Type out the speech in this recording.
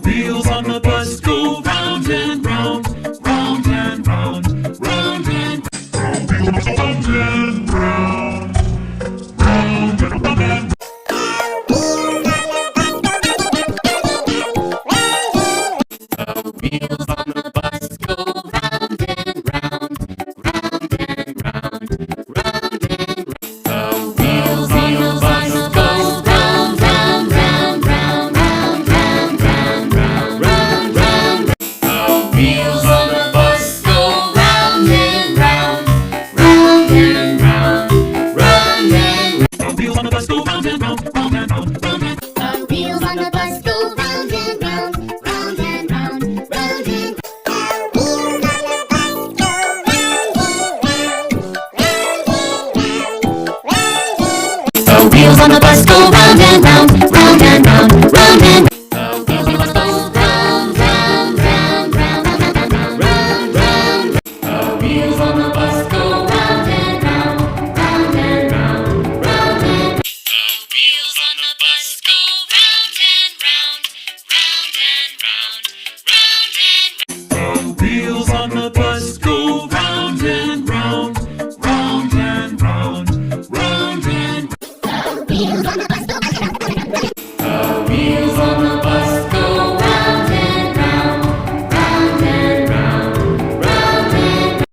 The wheels on the bus go round and round, round and round, round and round. The wheels on the bus go round and round, round and round. The wheels on the bus go round and round, round and round, round and round. The wheels on the bus go round, round, round, round, round, round, round, round, round, round. The wheels on the bus go round and round, round and round, round and round. The wheels on the bus go round and round, round and round, round and round. The wheels on the bus go round and round, round and round, round and round. The wheels on the bus go round and round, round and round, round and round. The wheels on the bus go round, round, round, round, round, round, round. The wheels on the bus go round and round, round and round, round and round. The wheels on the bus go round and round, round and round, round and round. The wheels on the bus go round and round, round and round, round and round. The wheels on the bus